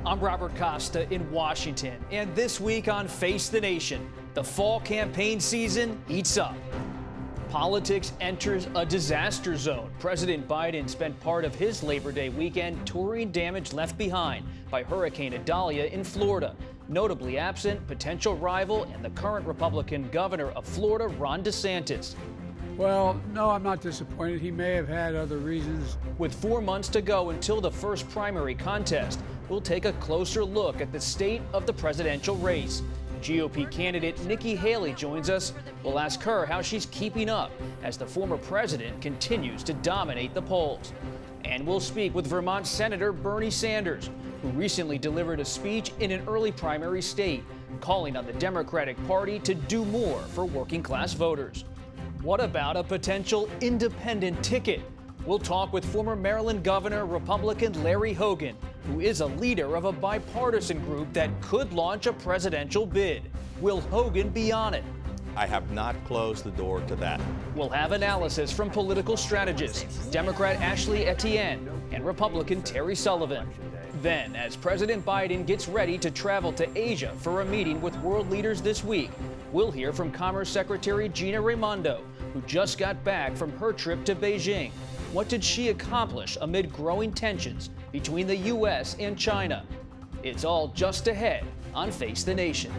I'm Robert Costa in Washington, and this week on Face the Nation, the fall campaign season heats up. Politics enters a disaster zone. President Biden spent part of his Labor Day weekend touring damage left behind by Hurricane Idalia in Florida. Notably absent, potential rival and the current Republican governor of Florida, Ron DeSantis. Well, no, I'm not disappointed. He may have had other reasons. With 4 months to go until the first primary contest, we'll take a closer look at the state of the presidential race. GOP candidate Nikki Haley joins us. We'll ask her how she's keeping up as the former president continues to dominate the polls. And we'll speak with Vermont Senator Bernie Sanders, who recently delivered a speech in an early primary state, calling on the Democratic Party to do more for working-class voters. What about a potential independent ticket? We'll talk with former Maryland Governor Republican Larry Hogan, who is a leader of a bipartisan group that could launch a presidential bid. Will Hogan be on it? I have not closed the door to that. We'll have analysis from political strategists, Democrat Ashley Etienne and Republican Terry Sullivan. Then, as President Biden gets ready to travel to Asia for a meeting with world leaders this week, we'll hear from Commerce Secretary Gina Raimondo, who just got back from her trip to Beijing. What did she accomplish amid growing tensions between the U.S. and China? It's all just ahead on Face the Nation.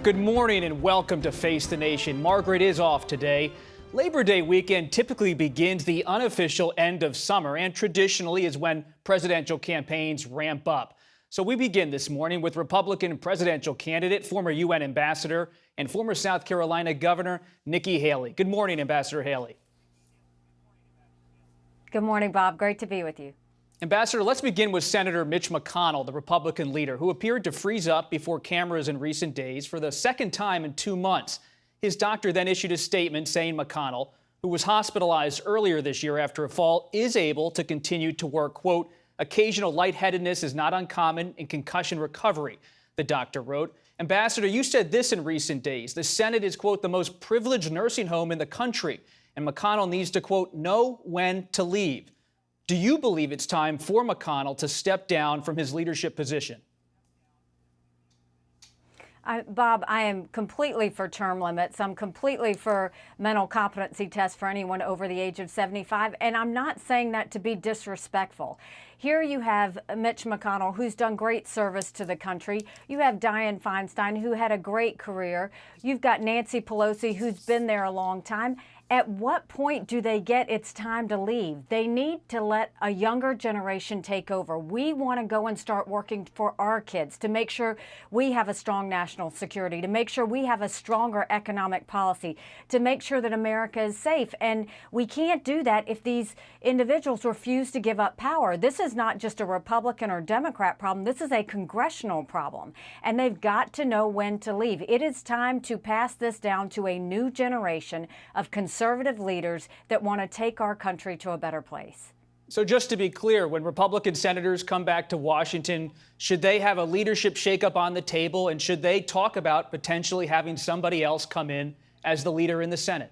Good morning and welcome to Face the Nation. Margaret is off today. Labor Day weekend typically begins the unofficial end of summer and traditionally is when presidential campaigns ramp up. So we begin this morning with Republican presidential candidate, former UN ambassador, and former South Carolina Governor Nikki Haley. Good morning, Ambassador Haley. Good morning, Bob. Great to be with you. Ambassador, let's begin with Senator Mitch McConnell, the Republican leader, who appeared to freeze up before cameras in recent days for the second time in 2 months. His doctor then issued a statement saying McConnell, who was hospitalized earlier this year after a fall, is able to continue to work. Quote, occasional lightheadedness is not uncommon in concussion recovery, the doctor wrote. Ambassador, you said this in recent days. The Senate is, quote, the most privileged nursing home in the country, and McConnell needs to, quote, know when to leave. Do you believe it's time for McConnell to step down from his leadership position? Bob, I am completely for term limits. I'm completely for mental competency tests for anyone over the age of 75, and I'm not saying that to be disrespectful. Here you have Mitch McConnell, who's done great service to the country. You have Dianne Feinstein, who had a great career. You've got Nancy Pelosi, who's been there a long time. At what point do they get it's time to leave? They need to let a younger generation take over. We want to go and start working for our kids to make sure we have a strong national security, to make sure we have a stronger economic policy, to make sure that America is safe. And we can't do that if these individuals refuse to give up power. This is not just a Republican or Democrat problem. This is a congressional problem. And they've got to know when to leave. It is time to pass this down to a new generation of conservative leaders that want to take our country to a better place. So just to be clear, when Republican senators come back to Washington, should they have a leadership shakeup on the table, and should they talk about potentially having somebody else come in as the leader in the Senate?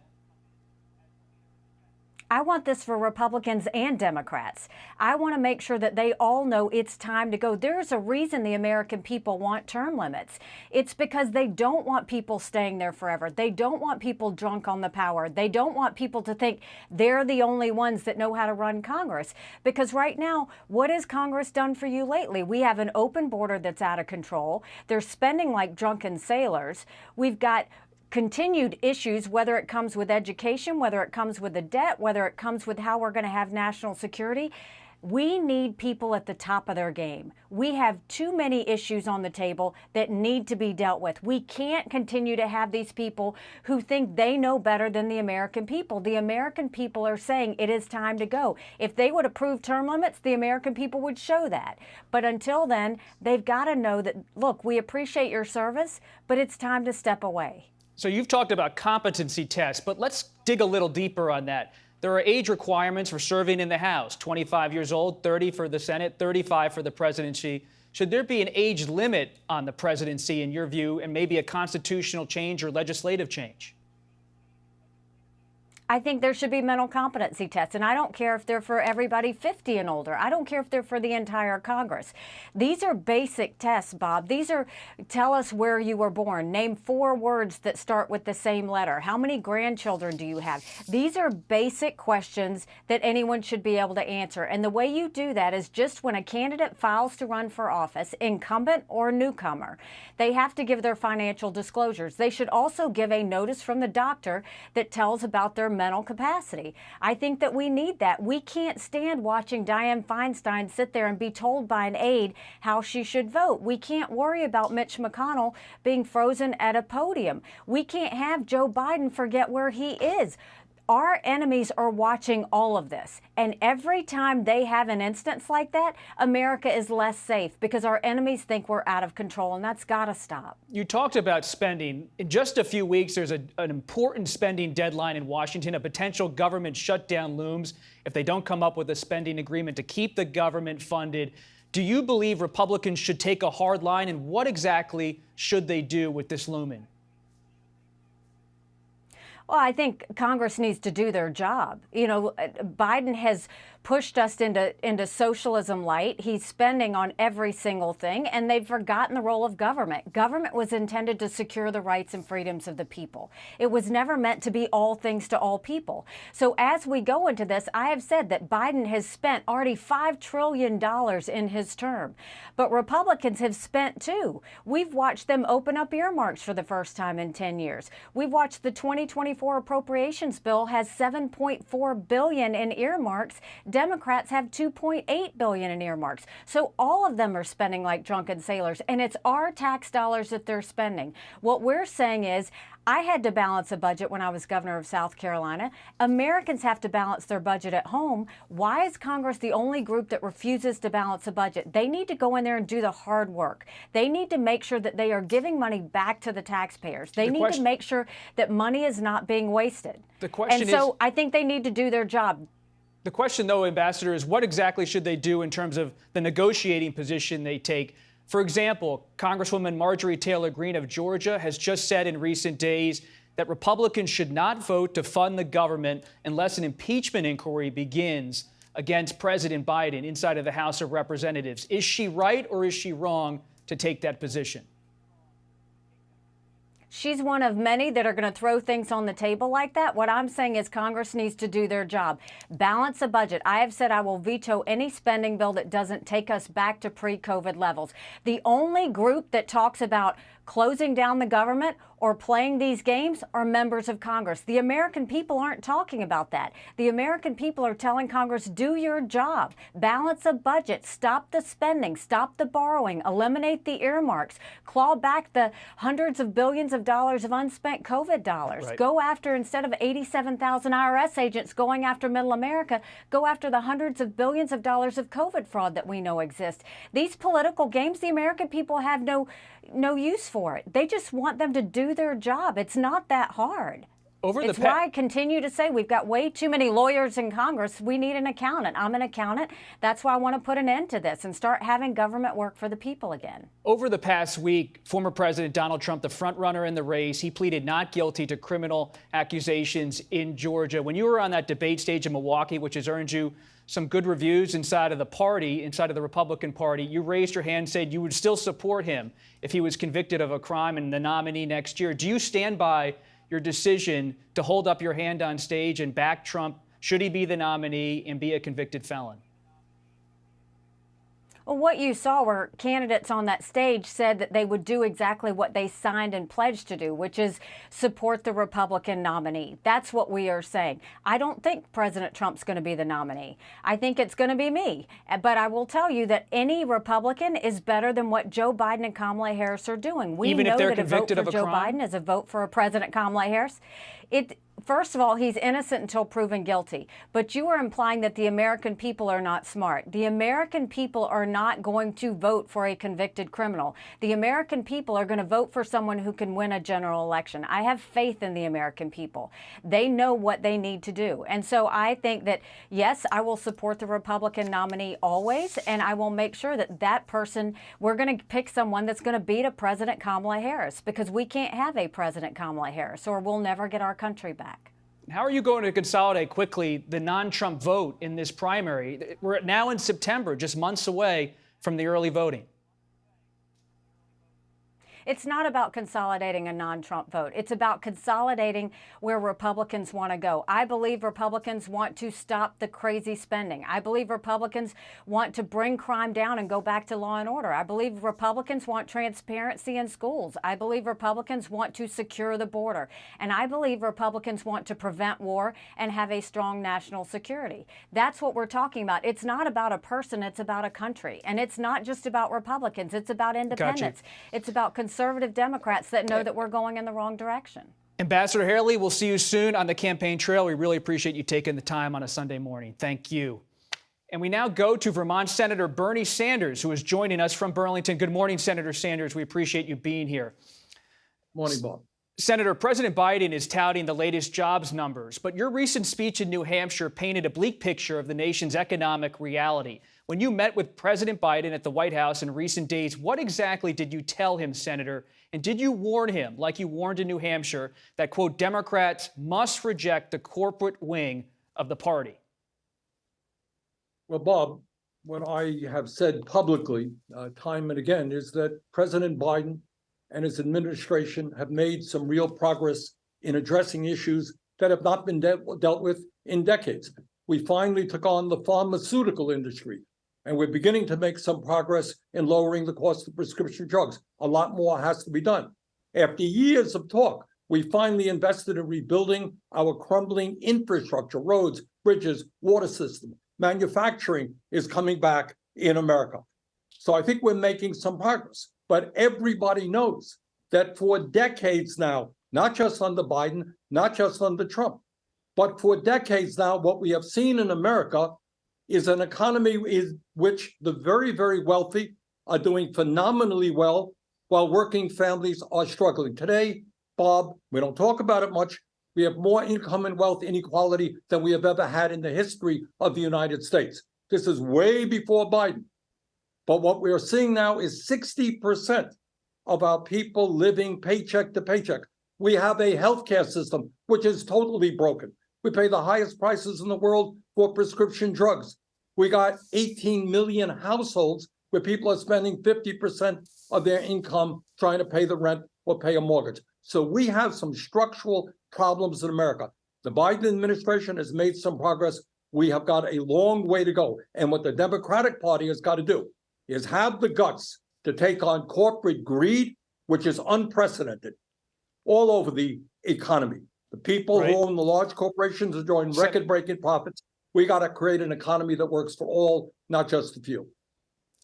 I want this for Republicans and Democrats. I want to make sure that they all know it's time to go. There's a reason the American people want term limits. It's because they don't want people staying there forever. They don't want people drunk on the power. They don't want people to think they're the only ones that know how to run Congress. Because right now, what has Congress done for you lately? We have an open border that's out of control. They're spending like drunken sailors. We've got continued issues, whether it comes with education, whether it comes with the debt, whether it comes with how we're going to have national security. We need people at the top of their game. We have too many issues on the table that need to be dealt with. We can't continue to have these people who think they know better than the American people. The American people are saying it is time to go. If they would approve term limits, the American people would show that. But until then, they've got to know that, look, we appreciate your service, but it's time to step away. So you've talked about competency tests, but let's dig a little deeper on that. There are age requirements for serving in the House, 25 years old, 30 for the Senate, 35 for the presidency. Should there be an age limit on the presidency, in your view, and maybe a constitutional change or legislative change? I think there should be mental competency tests, and I don't care if they're for everybody 50 and older. I don't care if they're for the entire Congress. These are basic tests, Bob. These are, tell us where you were born. Name 4 words that start with the same letter. How many grandchildren do you have? These are basic questions that anyone should be able to answer. And the way you do that is just when a candidate files to run for office, incumbent or newcomer, they have to give their financial disclosures. They should also give a notice from the doctor that tells about their mental capacity. I think that we need that. We can't stand watching Dianne Feinstein sit there and be told by an aide how she should vote. We can't worry about Mitch McConnell being frozen at a podium. We can't have Joe Biden forget where he is. Our enemies are watching all of this, and every time they have an instance like that, America is less safe because our enemies think we're out of control, and that's got to stop. You talked about spending. In just a few weeks, there's an important spending deadline in Washington. A potential government shutdown looms if they don't come up with a spending agreement to keep the government funded. Do you believe Republicans should take a hard line, and what exactly should they do with this looming? Well, I think Congress needs to do their job. You know, Biden has pushed us into socialism light. He's spending on every single thing, and they've forgotten the role of government. Government was intended to secure the rights and freedoms of the people. It was never meant to be all things to all people. So as we go into this, I have said that Biden has spent already $5 trillion in his term, but Republicans have spent too. We've watched them open up earmarks for the first time in 10 years. We've watched the 2024 appropriations bill has $7.4 billion in earmarks. Democrats have $2.8 billion in earmarks. So all of them are spending like drunken sailors, and it's our tax dollars that they're spending. What we're saying is, I had to balance a budget when I was governor of South Carolina. Americans have to balance their budget at home. Why is Congress the only group that refuses to balance a budget? They need to go in there and do the hard work. They need to make sure that they are giving money back to the taxpayers. They need to make sure that money is not being wasted. I think they need to do their job. The question, though, Ambassador, is what exactly should they do in terms of the negotiating position they take? For example, Congresswoman Marjorie Taylor Greene of Georgia has just said in recent days that Republicans should not vote to fund the government unless an impeachment inquiry begins against President Biden inside of the House of Representatives. Is she right or is she wrong to take that position? She's one of many that are going to throw things on the table like that. What I'm saying is Congress needs to do their job. Balance a budget. I have said I will veto any spending bill that doesn't take us back to pre-COVID levels. The only group that talks about closing down the government or playing these games are members of Congress. The American people aren't talking about that. The American people are telling Congress, do your job, balance a budget, stop the spending, stop the borrowing, eliminate the earmarks, claw back the hundreds of billions of dollars of unspent COVID dollars. Right. Go after, instead of 87,000 IRS agents going after middle America, go after the hundreds of billions of dollars of COVID fraud that we know exist. These political games, the American people have no use for it. They just want them to do their job. It's not that hard. It's why I continue to say we've got way too many lawyers in Congress. We need an accountant. I'm an accountant. That's why I want to put an end to this and start having government work for the people again. Over the past week, former President Donald Trump, the front runner in the race, he pleaded not guilty to criminal accusations in Georgia. When you were on that debate stage in Milwaukee, which has earned you some good reviews inside of the party, inside of the Republican Party, you raised your hand and said you would still support him if he was convicted of a crime and the nominee next year. Do you stand by your decision to hold up your hand on stage and back Trump should he be the nominee and be a convicted felon? Well, what you saw were candidates on that stage said that they would do exactly what they signed and pledged to do, which is support the Republican nominee. That's what we are saying. I don't think President Trump's going to be the nominee. I think it's going to be me. But I will tell you that any Republican is better than what Joe Biden and Kamala Harris are doing. We know that a vote for Joe Biden is a vote for President Kamala Harris. First of all, he's innocent until proven guilty. But you are implying that the American people are not smart. The American people are not going to vote for a convicted criminal. The American people are going to vote for someone who can win a general election. I have faith in the American people. They know what they need to do. And so I think that, yes, I will support the Republican nominee always, and I will make sure that that person, we're going to pick someone that's going to beat a President Kamala Harris, because we can't have a President Kamala Harris, or we'll never get our country back. How are you going to consolidate quickly the non-Trump vote in this primary? We're now in September, just months away from the early voting. It's not about consolidating a non-Trump vote. It's about consolidating where Republicans want to go. I believe Republicans want to stop the crazy spending. I believe Republicans want to bring crime down and go back to law and order. I believe Republicans want transparency in schools. I believe Republicans want to secure the border. And I believe Republicans want to prevent war and have a strong national security. That's what we're talking about. It's not about a person, it's about a country. And it's not just about Republicans, it's about independents. It's about conservative Democrats that know that we're going in the wrong direction. Ambassador Haley, we'll see you soon on the campaign trail. We really appreciate you taking the time on a Sunday morning. Thank you. And we now go to Vermont Senator Bernie Sanders, who is joining us from Burlington. Good morning, Senator Sanders. We appreciate you being here. Morning, Bob. Senator, President Biden is touting the latest jobs numbers, but your recent speech in New Hampshire painted a bleak picture of the nation's economic reality. When you met with President Biden at the White House in recent days, what exactly did you tell him, Senator? And did you warn him, like you warned in New Hampshire, that, quote, Democrats must reject the corporate wing of the party? Well, Bob, what I have said publicly time and again is that President Biden and his administration have made some real progress in addressing issues that have not been dealt with in decades. We finally took on the pharmaceutical industry, and we're beginning to make some progress in lowering the cost of prescription drugs. A lot more has to be done. After years of talk, we finally invested in rebuilding our crumbling infrastructure, roads, bridges, water system. Manufacturing is coming back in America. So I think we're making some progress. But everybody knows that for decades now, not just under Biden, not just under Trump, but for decades now, what we have seen in America is an economy in which the very, very wealthy are doing phenomenally well, while working families are struggling. Today, Bob, we don't talk about it much. We have more income and wealth inequality than we have ever had in the history of the United States. This is way before Biden. But what we are seeing now is 60% of our people living paycheck to paycheck. We have a healthcare system which is totally broken. We pay the highest prices in the world for prescription drugs. We got 18 million households where people are spending 50% of their income trying to pay the rent or pay a mortgage. So we have some structural problems in America. The Biden administration has made some progress. We have got a long way to go. And what the Democratic Party has got to do is have the guts to take on corporate greed, which is unprecedented all over the economy. The people who own the large corporations are enjoying record-breaking profits. We got to create an economy that works for all, not just a few.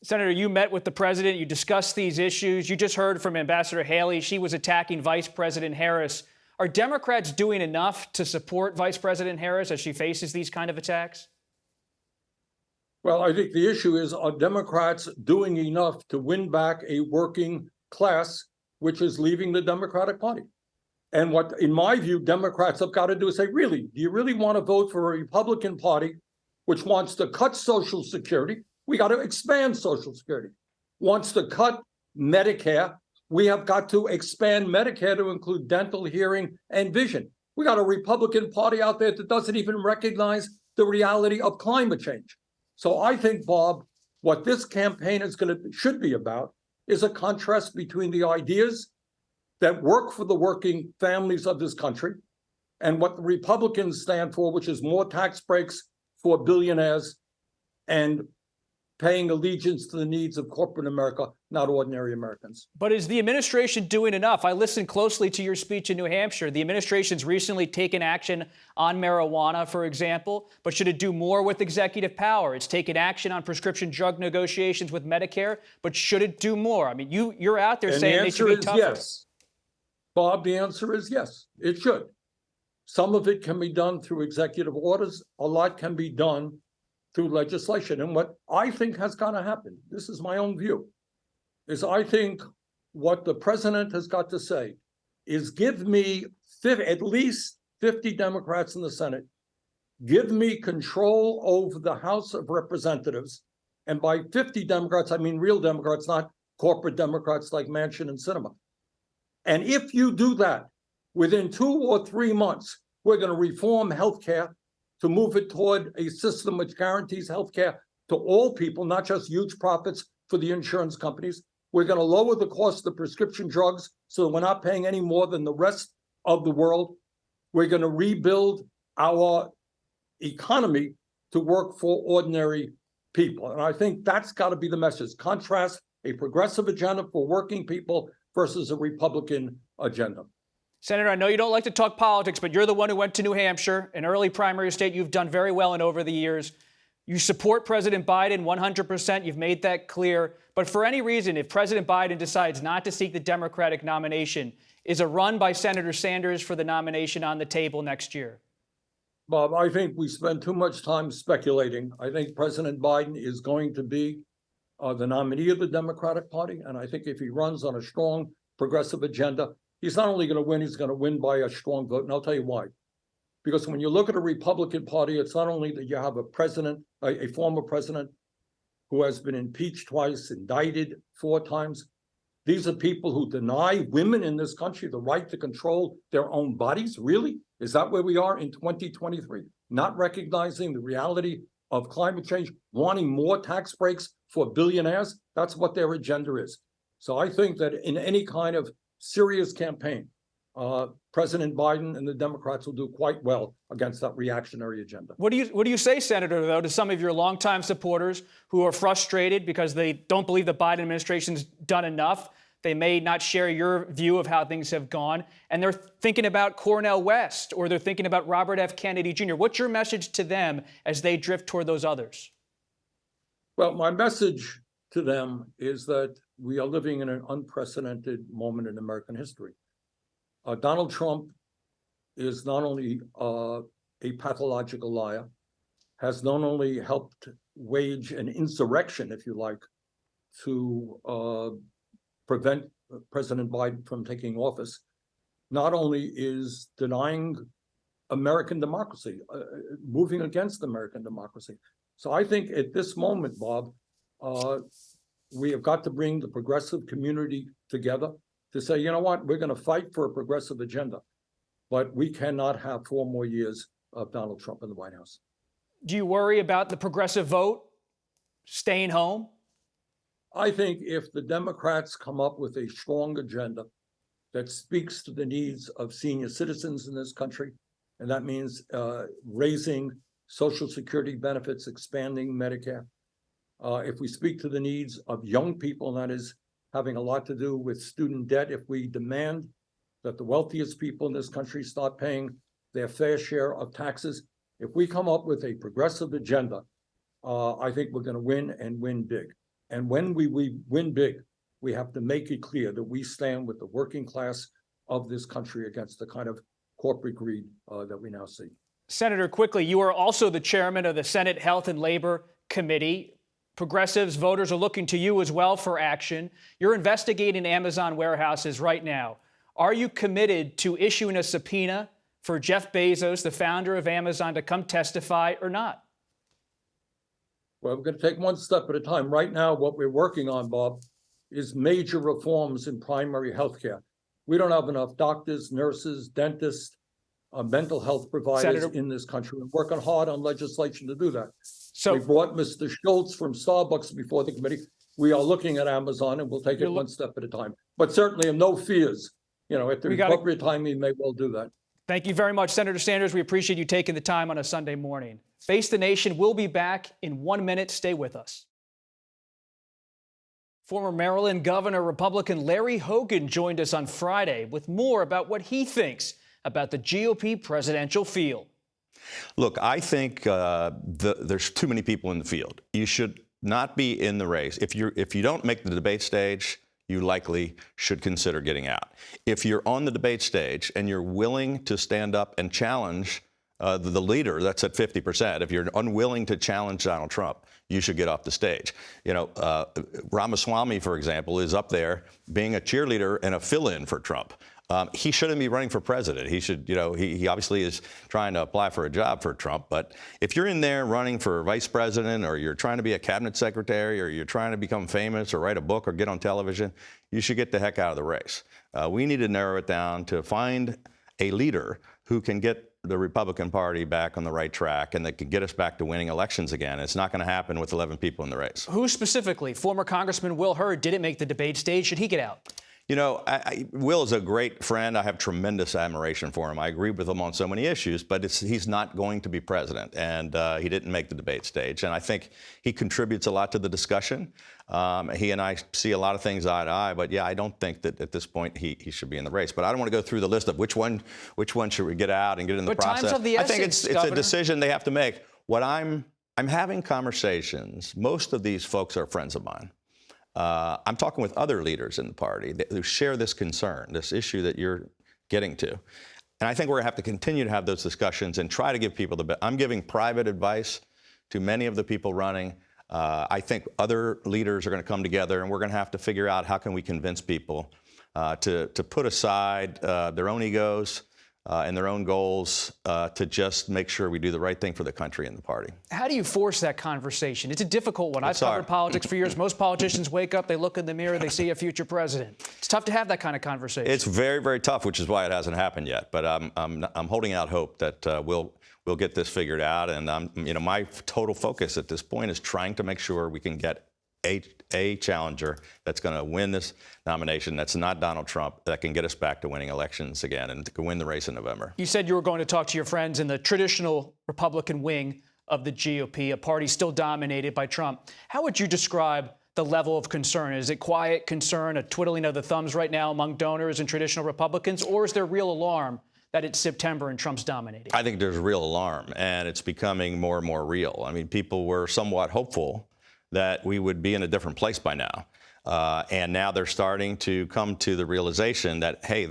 Senator, you met with the president. You discussed these issues. You just heard from Ambassador Haley. She was attacking Vice President Harris. Are Democrats doing enough to support Vice President Harris as she faces these kind of attacks? Well, I think the issue is, are Democrats doing enough to win back a working class, which is leaving the Democratic Party? And what, in my view, Democrats have got to do is say, really, do you really want to vote for a Republican Party which wants to cut Social Security? We got to expand Social Security. Wants to cut Medicare? We have got to expand Medicare to include dental, hearing, and vision. We got a Republican Party out there that doesn't even recognize the reality of climate change. So I think, Bob, what this campaign should be about is a contrast between the ideas that work for the working families of this country and what the Republicans stand for, which is more tax breaks for billionaires and paying allegiance to the needs of corporate America, not ordinary Americans. But is the administration doing enough? I listened closely to your speech in New Hampshire. The administration's recently taken action on marijuana, for example, but should it do more with executive power? It's taken action on prescription drug negotiations with Medicare, but should it do more? I mean, you're out there saying they should be tougher. Yes. Bob, the answer is yes, it should. Some of it can be done through executive orders. A lot can be done through legislation. And what I think has got to happen, this is my own view, is I think what the president has got to say is give me at least 50 Democrats in the Senate, give me control over the House of Representatives. And by 50 Democrats, I mean real Democrats, not corporate Democrats like Manchin and Sinema. And if you do that, within 2 or 3 months, we're going to reform healthcare to move it toward a system which guarantees healthcare to all people, not just huge profits for the insurance companies. We're going to lower the cost of prescription drugs so that we're not paying any more than the rest of the world. We're going to rebuild our economy to work for ordinary people. And I think that's got to be the message. Contrast a progressive agenda for working people versus a Republican agenda. Senator, I know you don't like to talk politics, but you're the one who went to New Hampshire, an early primary state you've done very well in over the years. You support President Biden 100%. You've made that clear. But for any reason, if President Biden decides not to seek the Democratic nomination, is a run by Senator Sanders for the nomination on the table next year? Bob, I think we spend too much time speculating. I think President Biden is going to be the nominee of the Democratic Party. And I think if he runs on a strong progressive agenda, he's not only going to win, he's going to win by a strong vote. And I'll tell you why. Because when you look at a Republican Party, it's not only that you have a president, a former president who has been impeached twice, indicted 4 times. These are people who deny women in this country the right to control their own bodies. Really? Is that where we are in 2023? Not recognizing the reality of climate change, wanting more tax breaks for billionaires? That's what their agenda is. So I think that in any kind of serious campaign, President Biden and the Democrats will do quite well against that reactionary agenda. What do you say, Senator, though, to some of your longtime supporters who are frustrated because they don't believe the Biden administration's done enough? They may not share your view of how things have gone, and they're thinking about Cornel West, or they're thinking about Robert F. Kennedy Jr. What's your message to them as they drift toward those others? Well, my message to them is that we are living in an unprecedented moment in American history. Donald Trump is not only a pathological liar, has not only helped wage an insurrection, if you like, to prevent President Biden from taking office, not only is denying American democracy, moving against American democracy. So I think at this moment, Bob, we have got to bring the progressive community together to say, you know what, we're going to fight for a progressive agenda, but we cannot have 4 more years of Donald Trump in the White House. Do you worry about the progressive vote staying home? I think if the Democrats come up with a strong agenda that speaks to the needs of senior citizens in this country, and that means raising Social Security benefits, expanding Medicare, if we speak to the needs of young people, and that is having a lot to do with student debt, if we demand that the wealthiest people in this country start paying their fair share of taxes, if we come up with a progressive agenda, I think we're going to win and win big. And when we win big, we have to make it clear that we stand with the working class of this country against the kind of corporate greed that we now see. Senator, quickly, you are also the chairman of the Senate Health and Labor Committee. Progressives, voters are looking to you as well for action. You're investigating Amazon warehouses right now. Are you committed to issuing a subpoena for Jeff Bezos, the founder of Amazon, to come testify or not? Well, we're going to take one step at a time. Right now, what we're working on, Bob, is major reforms in primary health care. We don't have enough doctors, nurses, dentists, mental health providers in this country. We're working hard on legislation to do that. So we brought Mr. Schultz from Starbucks before the committee. We are looking at Amazon, and we'll take it one step at a time. But certainly, no fears. You know, at the appropriate time, we may well do that. Thank you very much, Senator Sanders. We appreciate you taking the time on a Sunday morning. Face the Nation will be back in 1 minute. Stay with us. Former Maryland Governor Republican Larry Hogan joined us on Friday with more about what he thinks about the GOP presidential field. Look, I think there's too many people in the field. You should not be in the race. If you don't make the debate stage, you likely should consider getting out. If you're on the debate stage and you're willing to stand up and challenge the leader, that's at 50%. If you're unwilling to challenge Donald Trump, you should get off the stage. You know, Ramaswamy, for example, is up there being a cheerleader and a fill-in for Trump. He shouldn't be running for president. He should, you know, he obviously is trying to apply for a job for Trump. But if you're in there running for vice president, or you're trying to be a cabinet secretary, or you're trying to become famous or write a book or get on television, you should get the heck out of the race. We need to narrow it down to find a leader who can get the Republican Party back on the right track and that can get us back to winning elections again. It's not going to happen with 11 people in the race. Who specifically? Former Congressman Will Hurd didn't make the debate stage. Should he get out? You know, Will is a great friend. I have tremendous admiration for him. I agree with him on so many issues, but he's not going to be president, and he didn't make the debate stage. And I think he contributes a lot to the discussion. He and I see a lot of things eye to eye, but yeah, I don't think that at this point he should be in the race. But I don't want to go through the list of which one should we get out and get in the process. Time's of the essence, I think it's a decision they have to make. What I'm having conversations. Most of these folks are friends of mine. I'm talking with other leaders in the party who share this concern, this issue that you're getting to. And I think we're going to have to continue to have those discussions and try to give people the best. I'm giving private advice to many of the people running. I think other leaders are going to come together, and we're going to have to figure out how can we convince people to put aside their own egos and their own goals to just make sure we do the right thing for the country and the party. How do you force that conversation? It's a difficult one. I've covered politics for years. Most politicians wake up, they look in the mirror, they see a future president. It's tough to have that kind of conversation. It's very, very tough, which is why it hasn't happened yet. But I'm holding out hope that we'll get this figured out. And you know, my total focus at this point is trying to make sure we can get a challenger that's going to win this nomination, that's not Donald Trump, that can get us back to winning elections again and can win the race in November. You said you were going to talk to your friends in the traditional Republican wing of the GOP, a party still dominated by Trump. How would you describe the level of concern? Is it quiet concern, a twiddling of the thumbs right now among donors and traditional Republicans, or is there real alarm that it's September and Trump's dominating? I think there's real alarm, and it's becoming more and more real. I mean, people were somewhat hopeful that we would be in a different place by now. And now they're starting to come to the realization that, hey,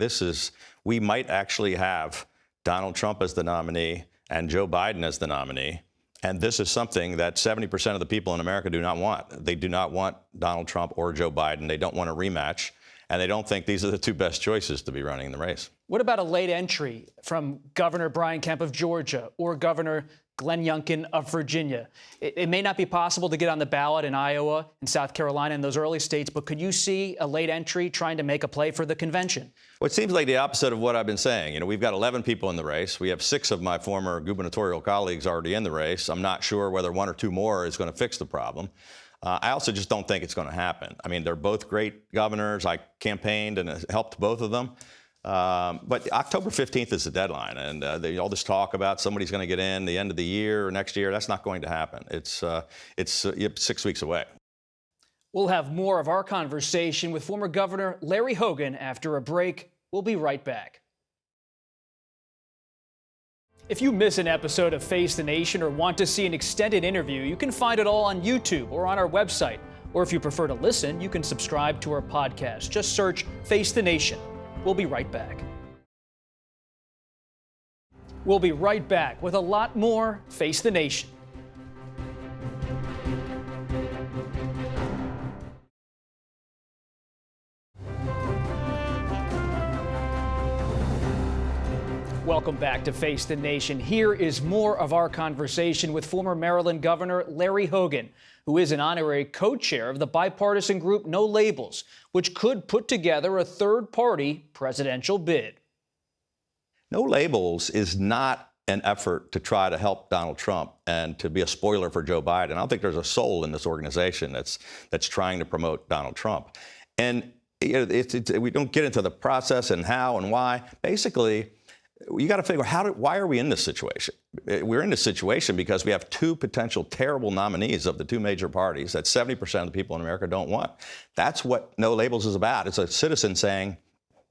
we might actually have Donald Trump as the nominee and Joe Biden as the nominee. And this is something that 70% of the people in America do not want. They do not want Donald Trump or Joe Biden. They don't want a rematch. And they don't think these are the two best choices to be running in the race. What about a late entry from Governor Brian Kemp of Georgia or Governor Glenn Youngkin of Virginia? It may not be possible to get on the ballot in Iowa and South Carolina and those early states, but could you see a late entry trying to make a play for the convention? Well, it seems like the opposite of what I've been saying. You know, we've got 11 people in the race. We have 6 of my former gubernatorial colleagues already in the race. I'm not sure whether 1 or 2 more is going to fix the problem. I also just don't think it's going to happen. I mean, they're both great governors. I campaigned and helped both of them. But October 15th is the deadline, and all this talk about somebody's going to get in the end of the year or next year, that's not going to happen. It's 6 weeks away. We'll have more of our conversation with former Governor Larry Hogan after a break. We'll be right back. If you miss an episode of Face the Nation or want to see an extended interview, you can find it all on YouTube or on our website. Or if you prefer to listen, you can subscribe to our podcast. Just search Face the Nation. We'll be right back. We'll be right back with a lot more Face the Nation. Welcome back to Face the Nation. Here is more of our conversation with former Maryland Governor Larry Hogan, who is an honorary co-chair of the bipartisan group No Labels, which could put together a third-party presidential bid. No Labels is not an effort to try to help Donald Trump and to be a spoiler for Joe Biden. I don't think there's a soul in this organization that's trying to promote Donald Trump. And you know, we don't get into the process and how and why. Basically, you got to figure out why are we in this situation? We're in this situation because we have 2 potential terrible nominees of the 2 major parties that 70% of the people in America don't want. That's what No Labels is about. It's a citizen saying,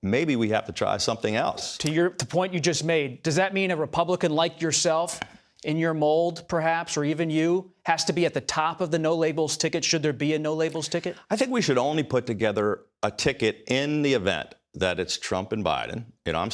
maybe we have to try something else. To the point you just made, does that mean a Republican like yourself, in your mold, perhaps, or even you, has to be at the top of the no labels ticket? Should there be a no labels ticket? I think we should only put together a ticket in the event that it's Trump and Biden. You know, I'm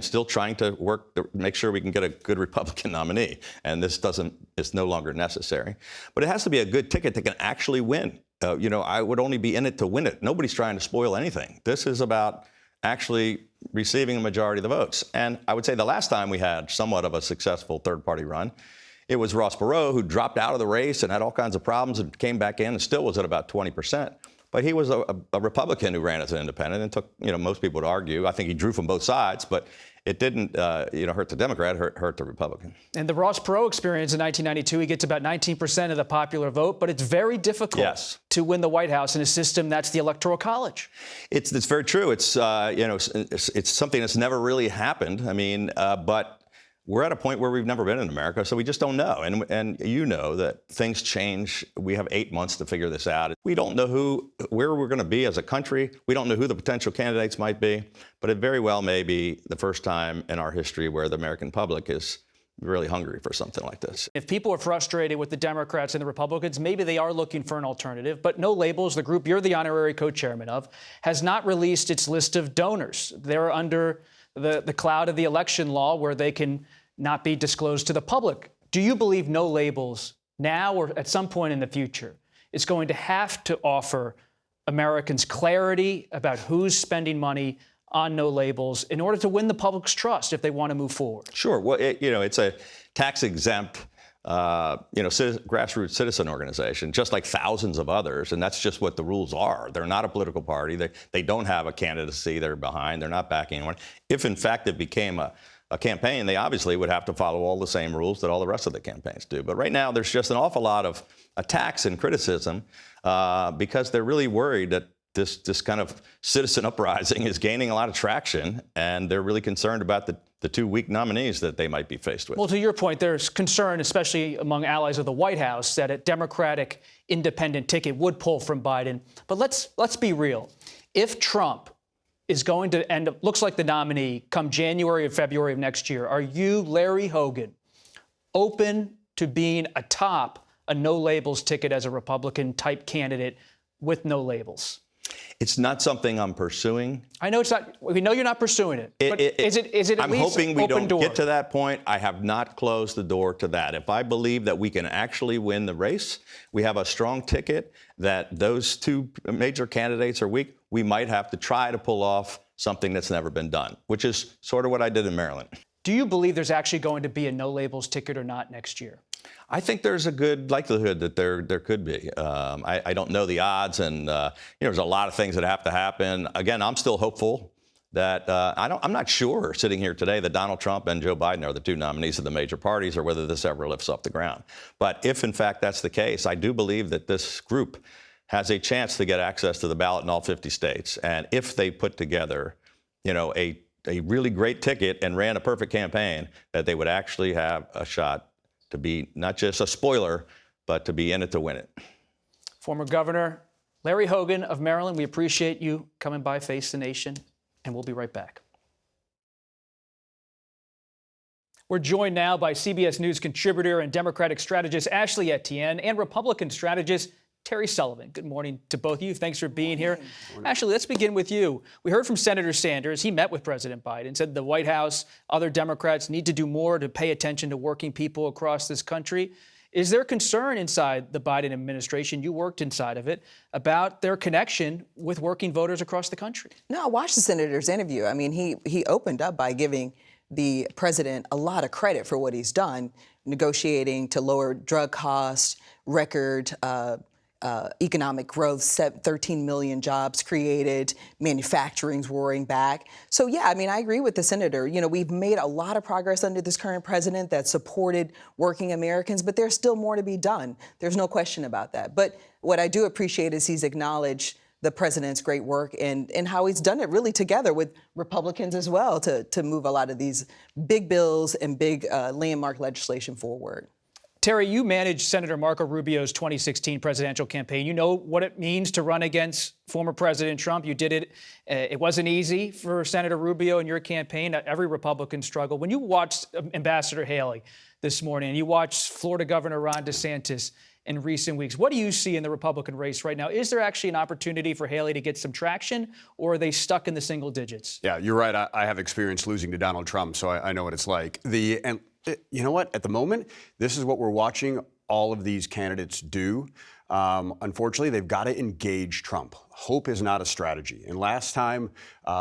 still trying to work to make sure we can get a good Republican nominee, and it's no longer necessary. But it has to be a good ticket that can actually win. You know, I would only be in it to win it. Nobody's trying to spoil anything. This is about actually receiving a majority of the votes. And I would say the last time we had somewhat of a successful third-party run, it was Ross Perot, who dropped out of the race and had all kinds of problems and came back in and still was at about 20%. But he was a Republican who ran as an independent and took, you know, most people would argue, I think he drew from both sides, but it didn't, hurt the Democrat, hurt the Republican. And the Ross Perot experience in 1992, he gets about 19% of the popular vote, but it's very difficult to win the White House in a system that's the Electoral College. It's very true. It's something that's never really happened. I mean, but we're at a point where we've never been in America, so we just don't know. And you know that things change. We have 8 months to figure this out. We don't know where we're going to be as a country. We don't know who the potential candidates might be, but it very well may be the first time in our history where the American public is really hungry for something like this. If people are frustrated with the Democrats and the Republicans, maybe they are looking for an alternative. But No Labels, the group you're the honorary co-chairman of, has not released its list of donors. They're under the cloud of the election law where they can not be disclosed to the public. Do you believe No Labels now or at some point in the future is going to have to offer Americans clarity about who's spending money on No Labels in order to win the public's trust if they want to move forward? Sure. Well, it's a tax-exempt grassroots citizen organization, just like thousands of others, and that's just what the rules are. They're not a political party. They don't have a candidacy they're behind. They're not backing anyone. If, in fact, it became a campaign, they obviously would have to follow all the same rules that all the rest of the campaigns do. But right now, there's just an awful lot of attacks and criticism because they're really worried that this kind of citizen uprising is gaining a lot of traction, and they're really concerned about the two weak nominees that they might be faced with. Well, to your point, there's concern, especially among allies of the White House, that a Democratic independent ticket would pull from Biden. But let's be real. If Trump is going to end up, looks like the nominee come January or February of next year, are you, Larry Hogan, open to being atop a No Labels ticket as a Republican-type candidate with No Labels? It's not something I'm pursuing. I know it's not. We know you're not pursuing it. But is it at I'm least hoping we open don't door? get to that point. I have not closed the door to that. If I believe that we can actually win the race, we have a strong ticket, that those two major candidates are weak, we might have to try to pull off something that's never been done, which is sort of what I did in Maryland. Do you believe there's actually going to be a No Labels ticket or not next year? I think there's a good likelihood that there could be. I don't know the odds, and there's a lot of things that have to happen. Again, I'm still hopeful that I'm not sure sitting here today that Donald Trump and Joe Biden are the two nominees of the major parties, or whether this ever lifts off the ground. But if in fact that's the case, I do believe that this group has a chance to get access to the ballot in all 50 states. And if they put together, a really great ticket and ran a perfect campaign, that they would actually have a shot to be not just a spoiler, but to be in it to win it. Former Governor Larry Hogan of Maryland, we appreciate you coming by Face the Nation, and we'll be right back. We're joined now by CBS News contributor and Democratic strategist Ashley Etienne and Republican strategist Terry Sullivan. Good morning to both of you. Thanks for being here. Ashley, let's begin with you. We heard from Senator Sanders. He met with President Biden, said the White House, other Democrats need to do more to pay attention to working people across this country. Is there concern inside the Biden administration, you worked inside of it, about their connection with working voters across the country? No, I watched the senator's interview. I mean, he opened up by giving the president a lot of credit for what he's done, negotiating to lower drug costs, record economic growth, 13 million jobs created, manufacturing's roaring back. So, yeah, I mean, I agree with the senator. We've made a lot of progress under this current president that supported working Americans, but there's still more to be done. There's no question about that. But what I do appreciate is he's acknowledged the president's great work and how he's done it really together with Republicans as well to move a lot of these big bills and big landmark legislation forward. Terry, you managed Senator Marco Rubio's 2016 presidential campaign. You know what it means to run against former President Trump. You did it. It wasn't easy for Senator Rubio in your campaign. Every Republican struggled. When you watched Ambassador Haley this morning, and you watched Florida Governor Ron DeSantis in recent weeks, what do you see in the Republican race right now? Is there actually an opportunity for Haley to get some traction, or are they stuck in the single digits? Yeah, you're right. I have experience losing to Donald Trump, so I know what it's like. And you know what? At the moment, this is what we're watching all of these candidates do. Unfortunately, they've got to engage Trump. Hope is not a strategy. And last time,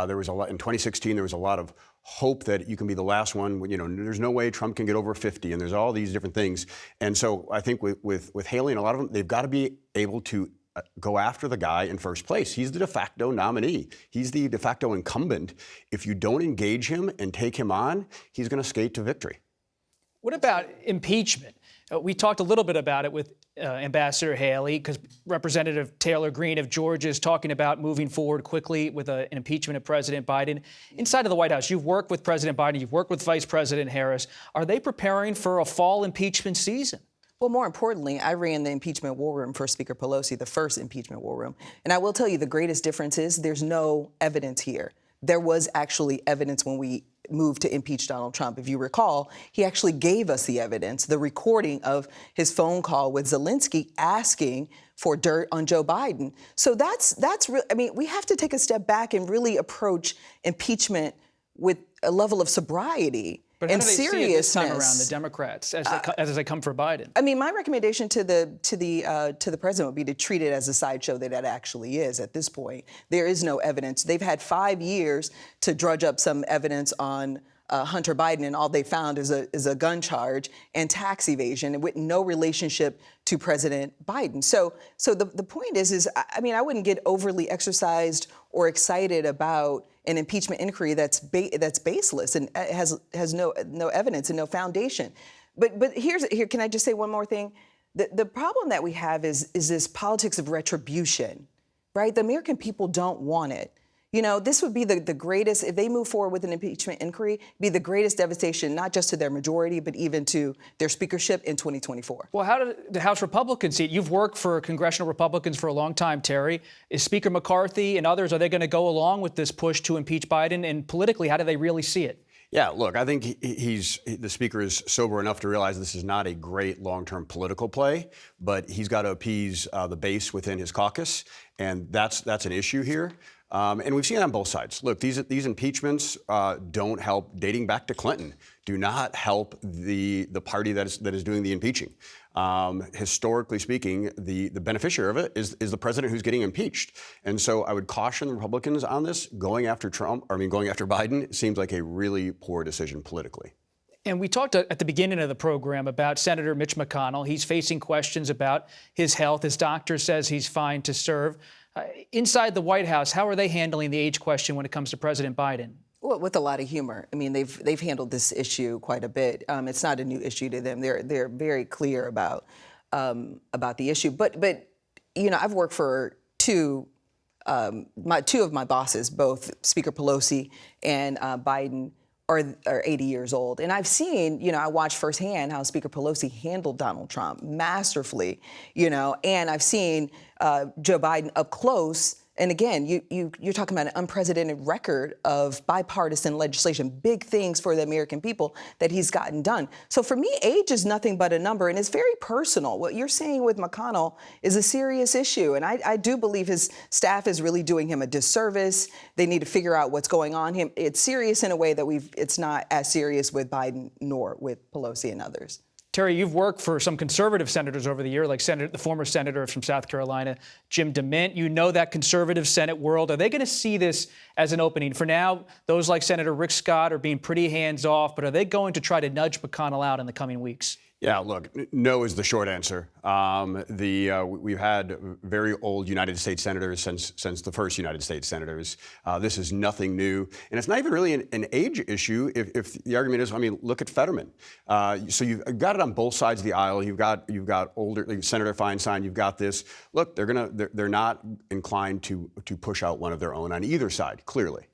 there was a lot in 2016. There was a lot of hope that you can be the last one. You know, there's no way Trump can get over 50, and there's all these different things. And so I think with Haley and a lot of them, they've got to be able to go after the guy in first place. He's the de facto nominee. He's the de facto incumbent. If you don't engage him and take him on, he's going to skate to victory. What about impeachment? We talked a little bit about it with Ambassador Haley, because Representative Taylor Greene of Georgia is talking about moving forward quickly with an impeachment of President Biden. Inside of the White House, you've worked with President Biden, you've worked with Vice President Harris. Are they preparing for a fall impeachment season? Well, more importantly, I ran the impeachment war room for Speaker Pelosi, the first impeachment war room. And I will tell you the greatest difference is there's no evidence here. There was actually evidence when we moved to impeach Donald Trump. If you recall, he actually gave us the evidence, the recording of his phone call with Zelensky asking for dirt on Joe Biden. So that's real. I mean, we have to take a step back and really approach impeachment with a level of sobriety. But how and do they seriousness. see it this time around, the Democrats, as they come for Biden? I mean, my recommendation to the president would be to treat it as a sideshow that it actually is at this point. There is no evidence. They've had 5 years to drudge up some evidence on Hunter Biden, and all they found is a gun charge and tax evasion with no relationship to President Biden. So the point is I mean, I wouldn't get overly exercised or excited about an impeachment inquiry that's baseless and has no evidence and no foundation. But here, can I just say one more thing? The problem that we have is this politics of retribution, right? The American people don't want it. You know, this would be the greatest, if they move forward with an impeachment inquiry, be the greatest devastation, not just to their majority, but even to their speakership in 2024. Well, how do the House Republicans see it? You've worked for congressional Republicans for a long time, Terry. Is Speaker McCarthy and others, are they going to go along with this push to impeach Biden? And politically, how do they really see it? Yeah, look, I think the speaker is sober enough to realize this is not a great long-term political play, but he's got to appease the base within his caucus, and that's an issue here. And we've seen it on both sides. Look, these impeachments don't help, dating back to Clinton, do not help the party that is doing the impeaching. Historically speaking, the beneficiary of it is the president who's getting impeached. And so I would caution the Republicans on this. Going after Biden seems like a really poor decision politically. And we talked at the beginning of the program about Senator Mitch McConnell. He's facing questions about his health. His doctor says he's fine to serve. Inside the White House, how are they handling the age question when it comes to President Biden? Well, with a lot of humor. I mean, they've handled this issue quite a bit. It's not a new issue to them. They're very clear about the issue. But you know, I've worked for two of my bosses, both Speaker Pelosi and Biden, are 80 years old. And I've seen, you know, I watched firsthand how Speaker Pelosi handled Donald Trump masterfully, you know, and I've seen Joe Biden up close. And again, you're talking about an unprecedented record of bipartisan legislation, big things for the American people that he's gotten done. So for me, age is nothing but a number, and it's very personal. What you're saying with McConnell is a serious issue, and I do believe his staff is really doing him a disservice. They need to figure out what's going on. It's serious in a way that it's not as serious with Biden nor with Pelosi and others. Terry, you've worked for some conservative senators over the year, like the former senator from South Carolina, Jim DeMint. You know that conservative Senate world. Are they going to see this as an opening? For now, those like Senator Rick Scott are being pretty hands-off, but are they going to try to nudge McConnell out in the coming weeks? Yeah, look, no is the short answer. We've had very old United States senators since the first United States senators. This is nothing new, and it's not even really an age issue. If the argument is, I mean, look at Fetterman. So you've got it on both sides of the aisle. You've got older like Senator Feinstein. You've got this. Look, they're not inclined to push out one of their own on either side, clearly.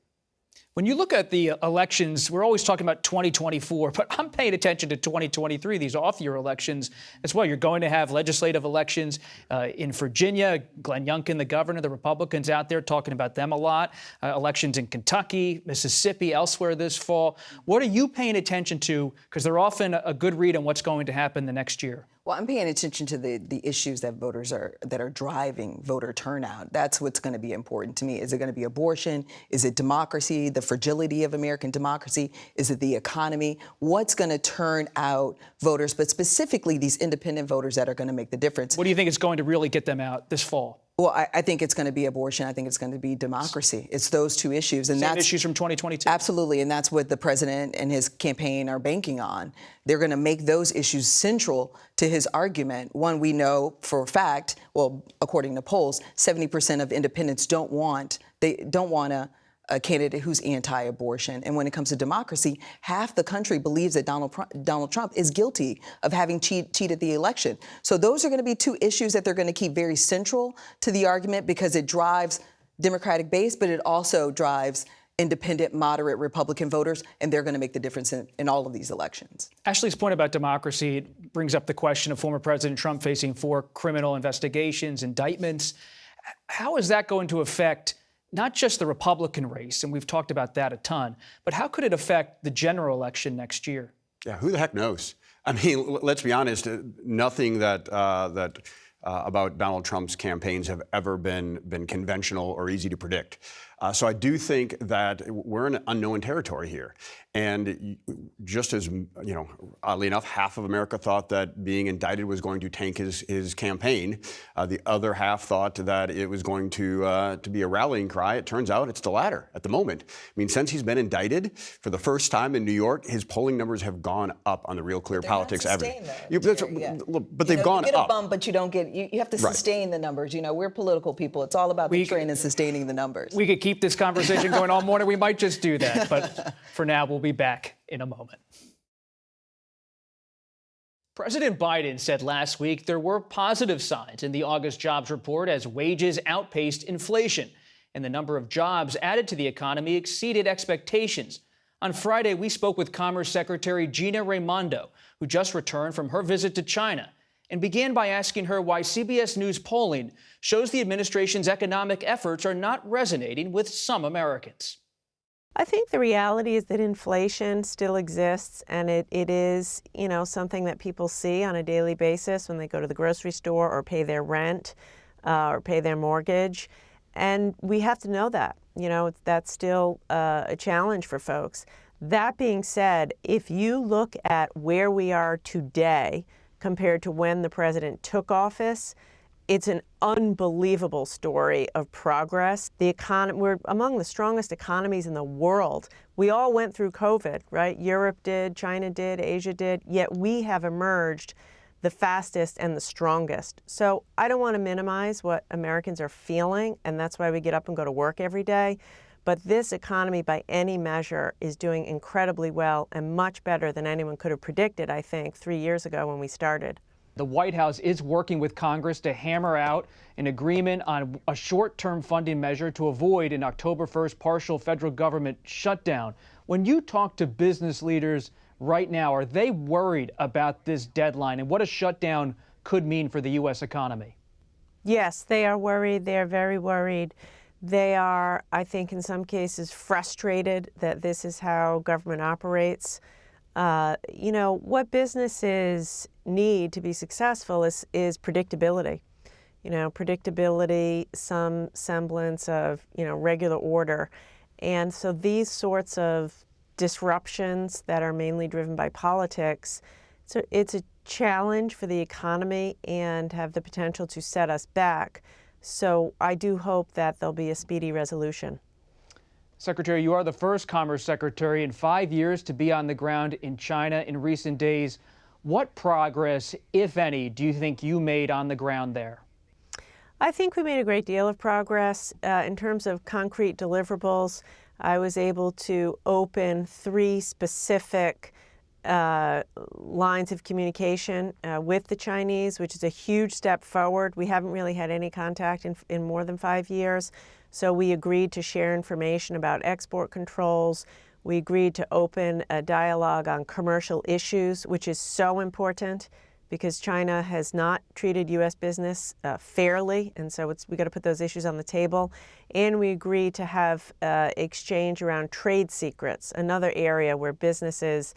When you look at the elections, we're always talking about 2024, but I'm paying attention to 2023, these off-year elections as well. You're going to have legislative elections in Virginia. Glenn Youngkin, the governor, the Republicans out there talking about them a lot. Elections in Kentucky, Mississippi, elsewhere this fall. What are you paying attention to? Because they're often a good read on what's going to happen the next year. Well, I'm paying attention to the issues that that are driving voter turnout. That's what's going to be important to me. Is it going to be abortion? Is it democracy, the fragility of American democracy? Is it the economy? What's going to turn out voters, but specifically these independent voters that are going to make the difference? What do you think is going to really get them out this fall? Well, I think it's going to be abortion. I think it's going to be democracy. It's those two issues. And Same issues from 2022? Absolutely. And that's what the president and his campaign are banking on. They're going to make those issues central to his argument. One, we know for a fact, well, according to polls, 70% of independents don't want a candidate who's anti-abortion. And when it comes to democracy, half the country believes that Donald Trump is guilty of having cheated the election. So those are going to be two issues that they're going to keep very central to the argument because it drives Democratic base, but it also drives independent, moderate Republican voters, and they're going to make the difference in all of these elections. Ashley's point about democracy brings up the question of former President Trump facing 4 criminal investigations, indictments. How is that going to affect not just the Republican race, and we've talked about that a ton, but how could it affect the general election next year? Yeah, who the heck knows? I mean, let's be honest, nothing that about Donald Trump's campaigns have ever been conventional or easy to predict. So I do think that we're in unknown territory here. And just as, oddly enough, half of America thought that being indicted was going to tank his campaign. The other half thought that it was going to be a rallying cry. It turns out it's the latter at the moment. I mean, since he's been indicted for the first time in New York, his polling numbers have gone up on the Real Clear Politics average. But they've gone up. You get a bump, but you don't get, you have to sustain the numbers. We're political people. It's all about the train and sustaining the numbers. We could keep this conversation going all morning. We might just do that. But for now, we'll be back in a moment. President Biden said last week there were positive signs in the August jobs report as wages outpaced inflation and the number of jobs added to the economy exceeded expectations. On Friday, we spoke with Commerce Secretary Gina Raimondo, who just returned from her visit to China, and began by asking her why CBS News polling shows the administration's economic efforts are not resonating with some Americans. I think the reality is that inflation still exists, and it is, something that people see on a daily basis when they go to the grocery store or pay their rent or pay their mortgage. And we have to know that, that's still a challenge for folks. That being said, if you look at where we are today compared to when the president took office, it's an unbelievable story of progress. We're among the strongest economies in the world. We all went through COVID, right? Europe did, China did, Asia did, yet we have emerged the fastest and the strongest. So I don't want to minimize what Americans are feeling, and that's why we get up and go to work every day. But this economy, by any measure, is doing incredibly well and much better than anyone could have predicted, I think, 3 years ago when we started. The White House is working with Congress to hammer out an agreement on a short-term funding measure to avoid an October 1st partial federal government shutdown. When you talk to business leaders right now, are they worried about this deadline and what a shutdown could mean for the U.S. economy? Yes, they are worried. They are very worried. They are, I think, in some cases frustrated that this is how government operates. What businesses need to be successful is predictability. Predictability, some semblance of, regular order. And so these sorts of disruptions that are mainly driven by politics, it's a challenge for the economy and have the potential to set us back. So I do hope that there'll be a speedy resolution. Secretary, you are the first Commerce Secretary in 5 years to be on the ground in China in recent days. What progress, if any, do you think you made on the ground there? I think we made a great deal of progress. In terms of concrete deliverables, I was able to open 3 specific lines of communication with the Chinese, which is a huge step forward. We haven't really had any contact in more than 5 years. So we agreed to share information about export controls. We agreed to open a dialogue on commercial issues, which is so important because China has not treated U.S. business fairly, and so we got to put those issues on the table. And we agreed to have exchange around trade secrets, another area where businesses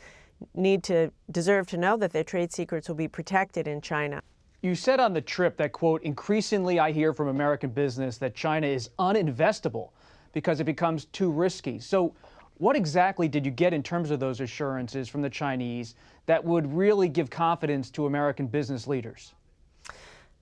deserve to know that their trade secrets will be protected in China. You said on the trip that, quote, increasingly I hear from American business that China is uninvestable because it becomes too risky. So what exactly did you get in terms of those assurances from the Chinese that would really give confidence to American business leaders?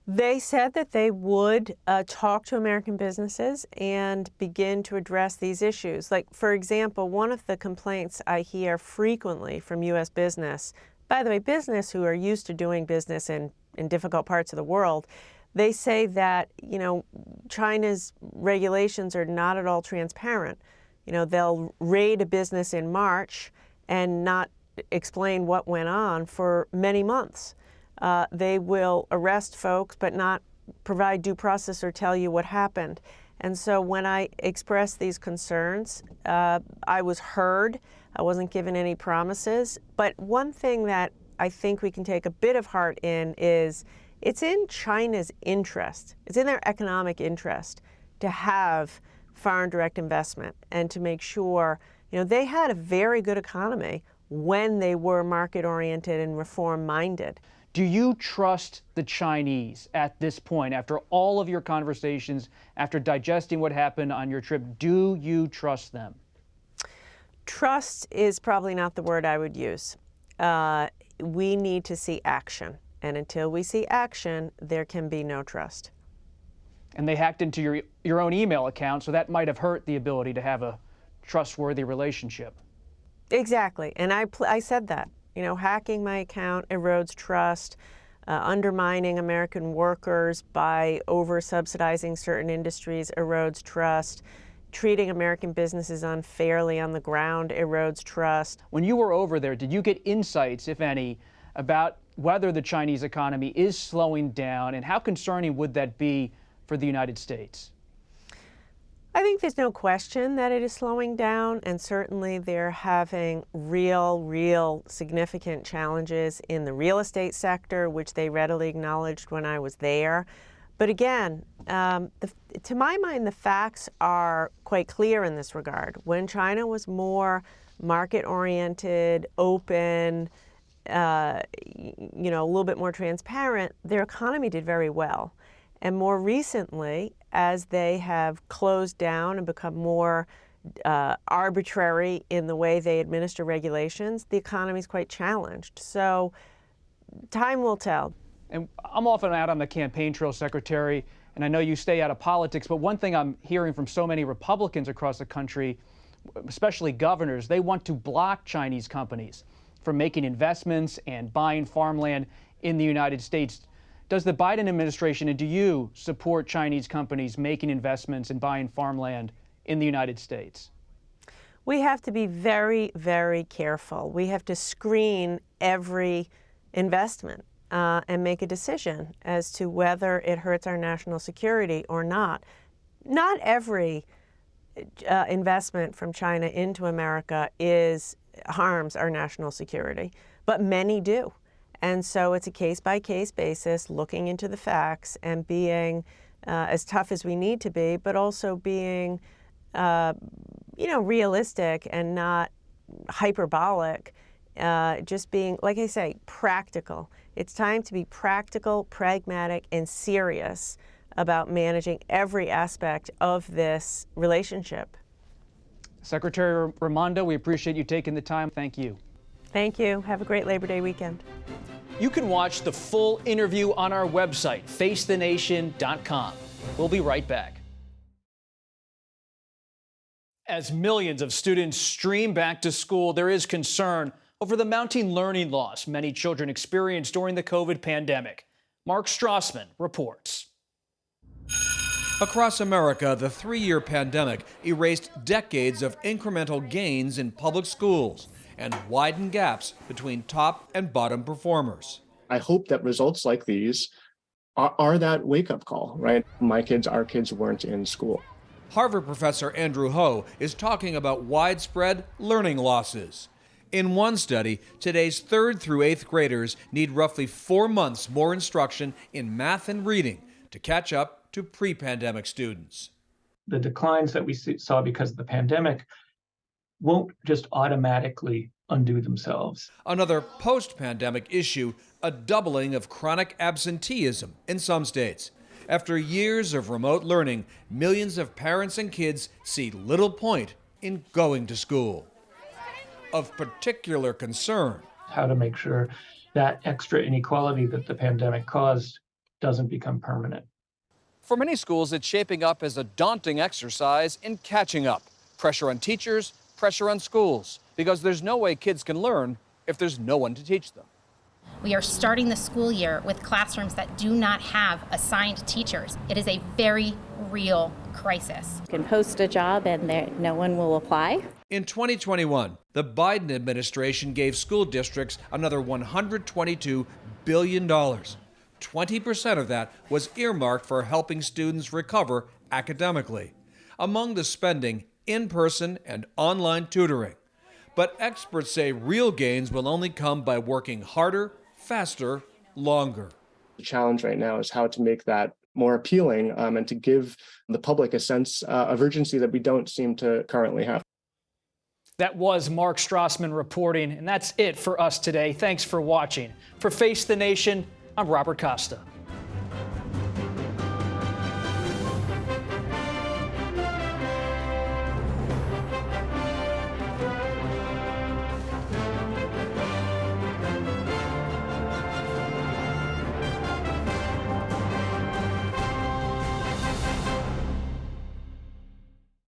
They said that they would talk to American businesses and begin to address these issues. Like, for example, one of the complaints I hear frequently from U.S. business, by the way, business who are used to doing business in difficult parts of the world, they say that, China's regulations are not at all transparent. They'll raid a business in March and not explain what went on for many months. They will arrest folks but not provide due process or tell you what happened. And so when I expressed these concerns, I was heard. I wasn't given any promises. But one thing that I think we can take a bit of heart in is it's in China's interest, it's in their economic interest to have foreign direct investment and to make sure, they had a very good economy when they were market-oriented and reform-minded. Do you trust the Chinese at this point, after all of your conversations, after digesting what happened on your trip? Do you trust them? Trust is probably not the word I would use. We need to see action. And until we see action, there can be no trust. And they hacked into your own email account, so that might have hurt the ability to have a trustworthy relationship. Exactly. And I said that. Hacking my account erodes trust, undermining American workers by over-subsidizing certain industries erodes trust, treating American businesses unfairly on the ground erodes trust. When you were over there, did you get insights, if any, about whether the Chinese economy is slowing down, and how concerning would that be for the United States? I think there's no question that it is slowing down, and certainly they're having real significant challenges in the real estate sector, which they readily acknowledged when I was there. But again, to my mind, the facts are quite clear in this regard. When China was more market-oriented, open, a little bit more transparent, their economy did very well. And more recently, as they have closed down and become more arbitrary in the way they administer regulations, the economy is quite challenged. So time will tell. And I'm often out on the campaign trail, Secretary, and I know you stay out of politics, but one thing I'm hearing from so many Republicans across the country, especially governors, they want to block Chinese companies from making investments and buying farmland in the United States. Does the Biden administration, and do you support Chinese companies making investments and buying farmland in the United States? We have to be very careful. We have to screen every investment and make a decision as to whether it hurts our national security or not. Not every investment from China into America harms our national security, but many do. And so it's a case-by-case basis, looking into the facts and being as tough as we need to be, but also being, realistic and not hyperbolic, just being, like I say, practical. It's time to be practical, pragmatic, and serious about managing every aspect of this relationship. Secretary Raimondo, we appreciate you taking the time. Thank you. Thank you. Have a great Labor Day weekend. You can watch the full interview on our website, facethenation.com. We'll be right back. As millions of students stream back to school, there is concern over the mounting learning loss many children experienced during the COVID pandemic. Mark Strassman reports. Across America, the 3-year pandemic erased decades of incremental gains in public schools. and widen gaps between top and bottom performers. I hope that results like these are that wake-up call, right? Our kids weren't in school. Harvard professor Andrew Ho is talking about widespread learning losses. In one study, today's 3rd through 8th graders need roughly 4 months more instruction in math and reading to catch up to pre-pandemic students. The declines that we saw because of the pandemic won't just automatically undo themselves. Another post-pandemic issue, a doubling of chronic absenteeism in some states. After years of remote learning, millions of parents and kids see little point in going to school. Of particular concern, how to make sure that extra inequality that the pandemic caused doesn't become permanent. For many schools, it's shaping up as a daunting exercise in catching up. Pressure on teachers, pressure on schools, because there's no way kids can learn if there's no one to teach them. We are starting the school year with classrooms that do not have assigned teachers. It is a very real crisis. You can post a job and no one will apply. In 2021, the Biden administration gave school districts another $122 billion. 20% of that was earmarked for helping students recover academically. Among the spending, in-person and online tutoring. But experts say real gains will only come by working harder, faster, longer. The challenge right now is how to make that more appealing and to give the public a sense of urgency that we don't seem to currently have. That was Mark Strassman reporting, and that's it for us today. Thanks for watching. For Face the Nation, I'm Robert Costa.